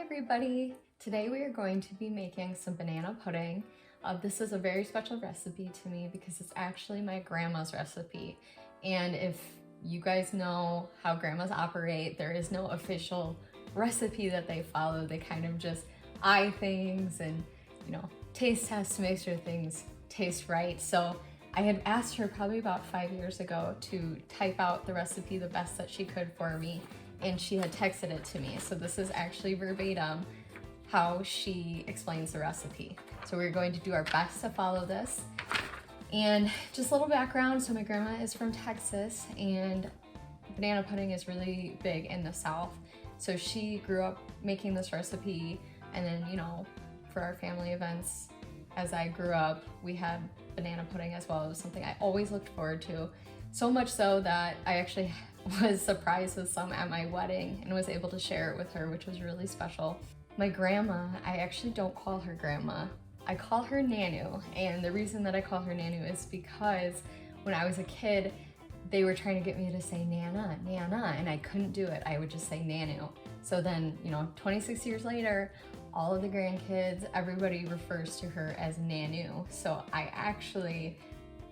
everybody! Today we are going to be making some banana pudding. This is a very special recipe to me because it's actually my grandma's recipe. And if you guys know how grandmas operate, there is no official recipe that they follow. They kind of just eye things and, taste test to make sure things taste right. So I had asked her probably about 5 years ago to type out the recipe the best that she could for me, and she had texted it to me. So this is actually verbatim how she explains the recipe. So we're going to do our best to follow this. And just a little background, so my grandma is from Texas and banana pudding is really big in the South. So she grew up making this recipe, and then, for our family events, as I grew up, we had banana pudding as well. It was something I always looked forward to. So much so that I actually was surprised with some at my wedding and was able to share it with her, which was really special. My grandma, I actually don't call her grandma. I call her Nanu, and the reason that I call her Nanu is because when I was a kid, they were trying to get me to say Nana, Nana, and I couldn't do it. I would just say Nanu. So then, 26 years later, all of the grandkids, everybody refers to her as Nanu. So I actually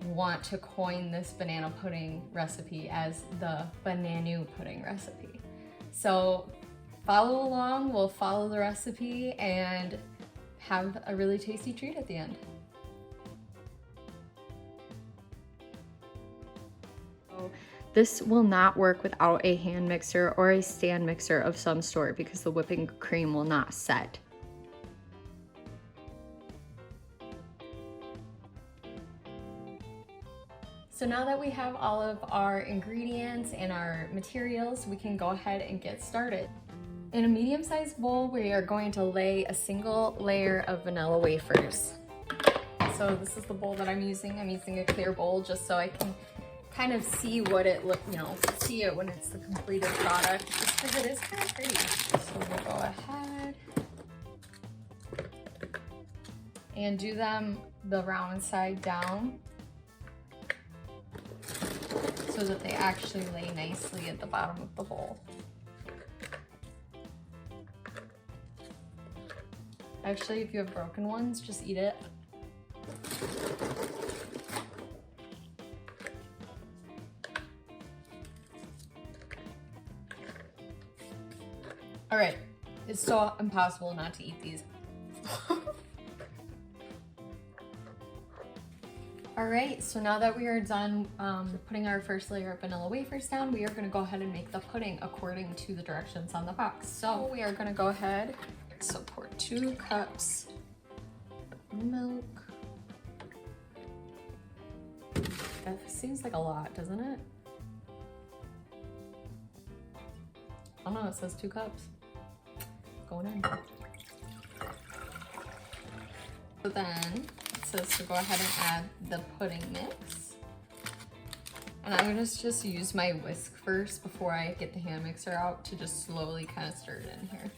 want to coin this banana pudding recipe as the BaNanu pudding recipe. So follow along, we'll follow the recipe and have a really tasty treat at the end. This will not work without a hand mixer or a stand mixer of some sort because the whipping cream will not set. So now that we have all of our ingredients and our materials, we can go ahead and get started. In a medium-sized bowl, we are going to lay a single layer of vanilla wafers. So this is the bowl that I'm using. I'm using a clear bowl just so I can kind of see what it see it when it's the completed product, just because it is kind of pretty. So we'll go ahead and do them the round side down, so that they actually lay nicely at the bottom of the bowl. Actually, if you have broken ones, just eat it. All right, it's so impossible not to eat these. All right, so now that we are done putting our first layer of vanilla wafers down, we are gonna go ahead and make the pudding according to the directions on the box. So we are gonna go ahead, so pour 2 cups of milk. That seems like a lot, doesn't it? Oh no, it says 2 cups. Going in. So then, says to go ahead and add the pudding mix. And I'm gonna just use my whisk first before I get the hand mixer out to just slowly kind of stir it in here.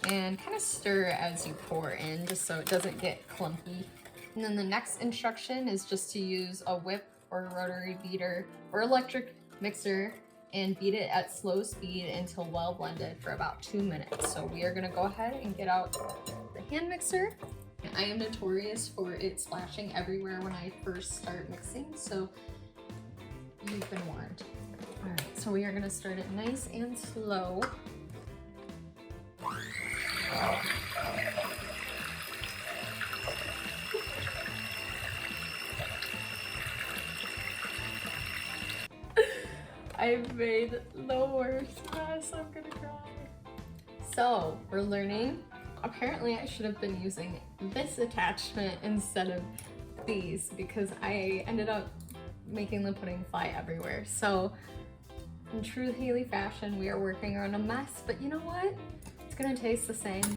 And kind of stir as you pour in, just so it doesn't get clumpy. And then the next instruction is just to use a whip or a rotary beater or electric mixer and beat it at slow speed until well blended for about 2 minutes. So we are gonna go ahead and get out the hand mixer. I am notorious for it splashing everywhere when I first start mixing, so you've been warned. All right, so we are gonna start it nice and slow. I've made the worst mess, I'm gonna cry. So we're learning. Apparently I should have been using this attachment instead of these because I ended up making the pudding fly everywhere. So in true Haley fashion, we are working on a mess, but you know what? It's gonna taste the same.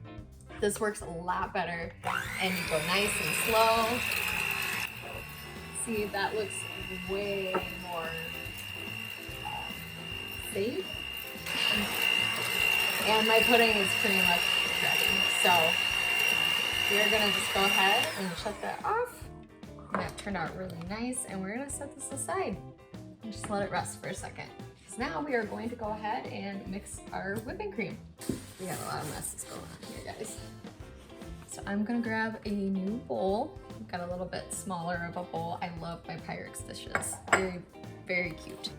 This works a lot better, and you go nice and slow. See, that looks way more safe. And my pudding is pretty much ready. So we're gonna just go ahead and shut that off. That turned out really nice, and we're gonna set this aside and just let it rest for a second. because now we are going to go ahead and mix our whipping cream. We got a lot of messes going on here, guys. So I'm gonna grab a new bowl. I've got a little bit smaller of a bowl. I love my Pyrex dishes. Very, very cute.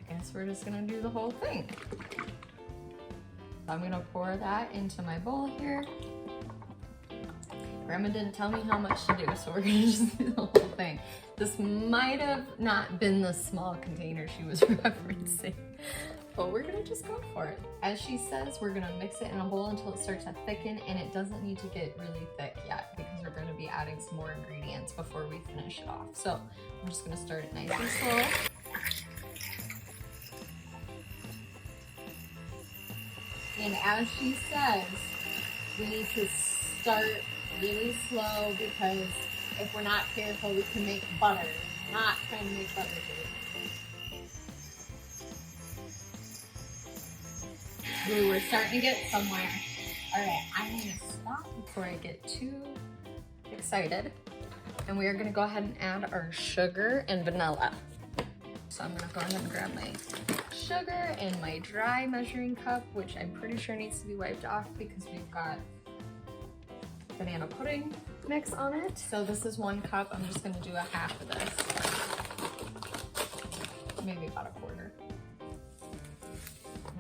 I guess we're just gonna do the whole thing. I'm gonna pour that into my bowl here. Grandma didn't tell me how much to do, so we're gonna just do the whole thing. This might have not been the small container she was referencing, but we're gonna just go for it. As she says, we're gonna mix it in a bowl until it starts to thicken, and it doesn't need to get really thick yet because we're gonna be adding some more ingredients before we finish it off. So I'm just gonna start it nice and slow. And as she says, we need to start really slow because if we're not careful, we can make butter. I'm not trying to make butter here. Ooh, we're starting to get somewhere. All right, I'm gonna stop before I get too excited. And we are gonna go ahead and add our sugar and vanilla. So I'm gonna go ahead and grab my sugar and my dry measuring cup, which I'm pretty sure needs to be wiped off because we've got banana pudding mix on it. So this is 1 cup. I'm just gonna do a half of this. Maybe about a quarter.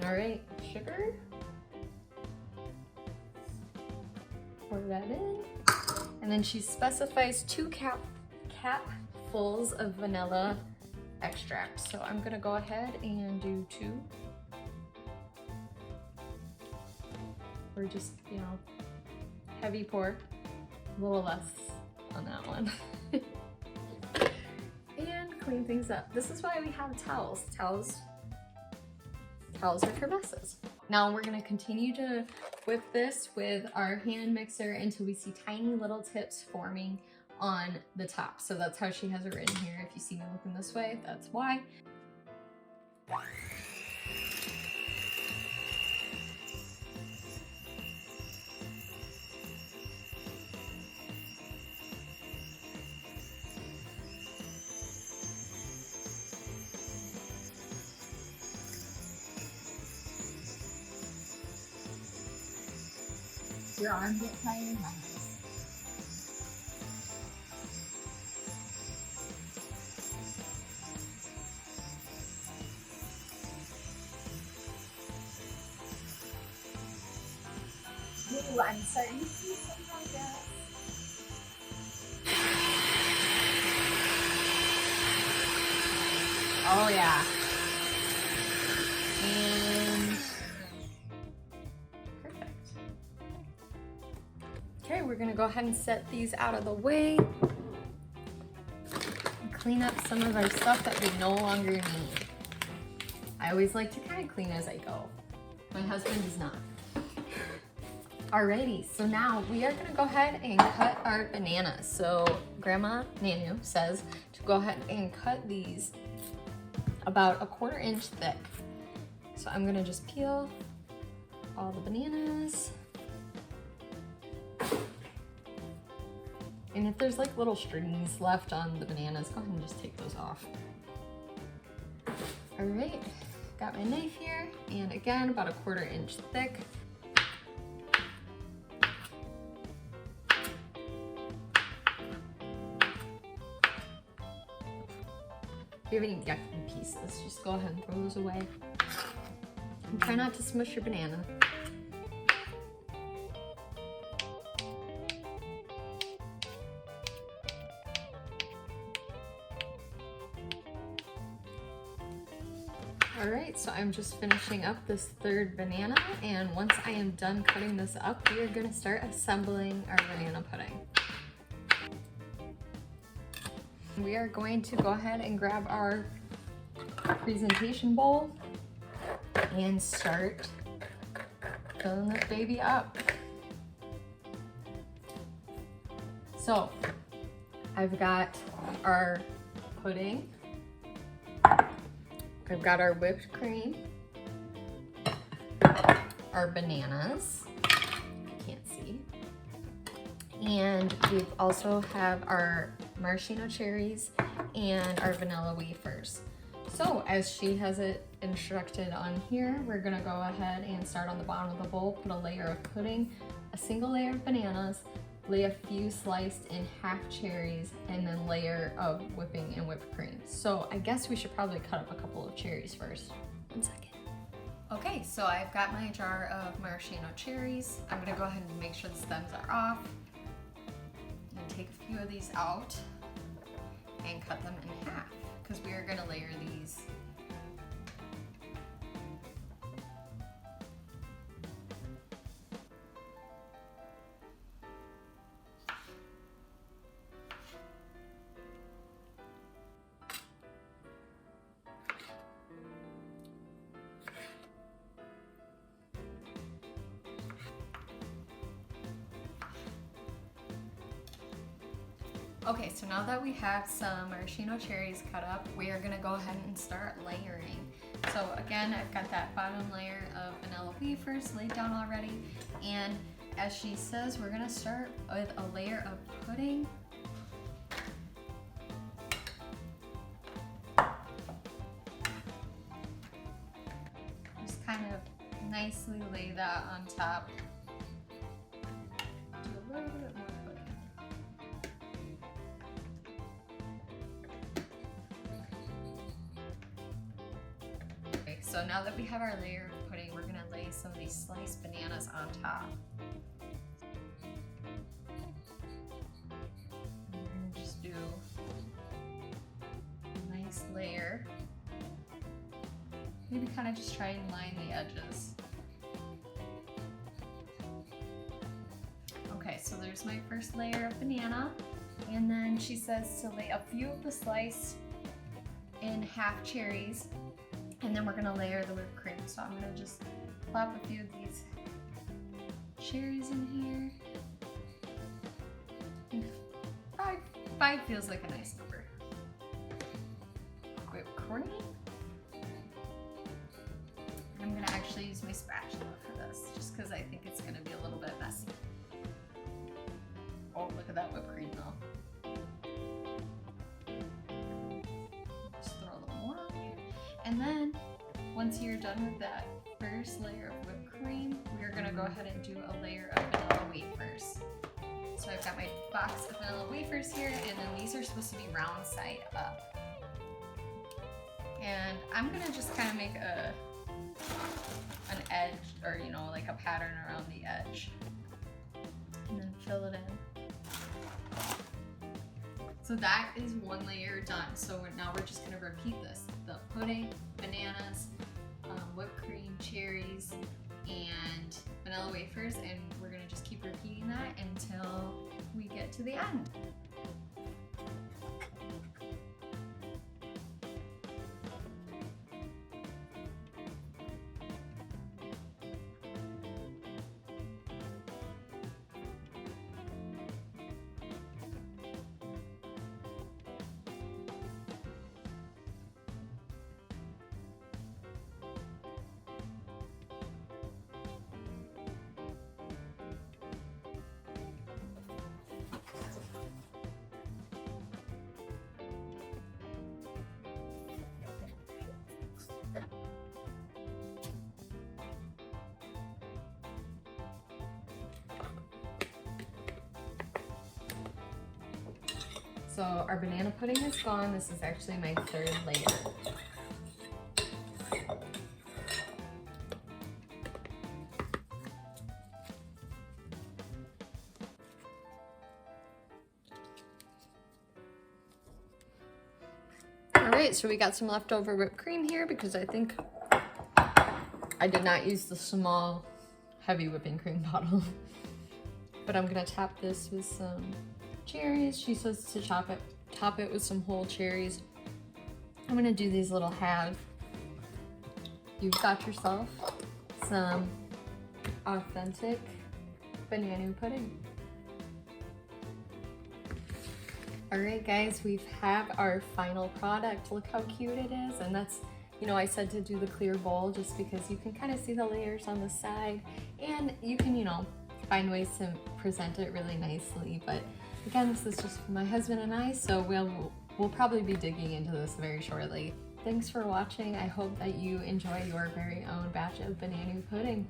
All right, sugar. Pour that in. And then she specifies 2 capfuls of vanilla extract. So I'm gonna go ahead and do 2. Or just, you know, heavy pour, a little less on that one. And clean things up. This is why we have towels. Towels are for messes. Now we're gonna continue to whip this with our hand mixer until we see tiny little tips forming on the top. So that's how she has it written here. If you see me looking this way, that's why. Your arm get tired? Ooh, I'm starting to see some progress. Oh yeah. And perfect. Okay, we're gonna go ahead and set these out of the way. And clean up some of our stuff that we no longer need. I always like to kind of clean as I go. My husband does not. Alrighty, so now we are gonna go ahead and cut our bananas. So Grandma Nanu says to go ahead and cut these about 1/4 inch thick. So I'm gonna just peel all the bananas. And if there's like little strings left on the bananas, go ahead and just take those off. All right, got my knife here, and again, about 1/4 inch thick. If you have any yucky pieces, just go ahead and throw those away. And try not to smush your banana. All right, so I'm just finishing up this 3rd banana, and once I am done cutting this up, we are gonna start assembling our banana pudding. We are going to go ahead and grab our presentation bowl and start filling this baby up. So I've got our pudding, I've got our whipped cream, our bananas, you can't see, and we also have our maraschino cherries and our vanilla wafers. So as she has it instructed on here, we're gonna go ahead and start on the bottom of the bowl, put a layer of pudding, a single layer of bananas, lay a few sliced in half cherries, and then layer of whipping and whipped cream. So I guess we should probably cut up a couple of cherries first. 1 second. Okay, so I've got my jar of maraschino cherries. I'm gonna go ahead and make sure the stems are off. And take a few of these out and cut them in half, because we are gonna layer these. Okay, so now that we have some maraschino cherries cut up, we are gonna go ahead and start layering. So again, I've got that bottom layer of vanilla wafers laid down already. And as she says, we're gonna start with a layer of pudding. Just kind of nicely lay that on top. Do a little bit more pudding. So now that we have our layer of pudding, we're gonna lay some of these sliced bananas on top. And we're gonna just do a nice layer. Maybe kind of just try and line the edges. Okay, so there's my first layer of banana. And then she says to lay a few of the sliced in half cherries. And then we're gonna layer the whipped cream. So I'm gonna just plop a few of these cherries in here. Five feels like a nice number. Whipped cream. I'm gonna actually use my spatula for this, just because I think it's gonna be a little bit messy. Oh, look at that whipped cream though. Just throw a little more on here. And then, once you're done with that first layer of whipped cream, we're gonna go ahead and do a layer of vanilla wafers. So I've got my box of vanilla wafers here, and then these are supposed to be round side up. And I'm gonna just kind of make an edge, or like a pattern around the edge. And then fill it in. So that is one layer done. So now we're just gonna repeat this. The pudding, bananas, whipped cream, cherries, and vanilla wafers, and we're gonna just keep repeating that until we get to the end. So our banana pudding is gone. This is actually my third layer. All right, so we got some leftover whipped cream here because I think I did not use the small, heavy whipping cream bottle. But I'm gonna top this with some cherries. She says to top it with some whole cherries. I'm gonna do these little halves. You've got yourself some authentic BaNanu pudding. All right, guys, we have our final product. Look how cute it is. And that's, I said to do the clear bowl just because you can kind of see the layers on the side, and you can, find ways to present it really nicely. But again, this is just for my husband and I, so we'll we'll probably be digging into this very shortly. Thanks for watching. I hope that you enjoy your very own batch of BaNanu pudding.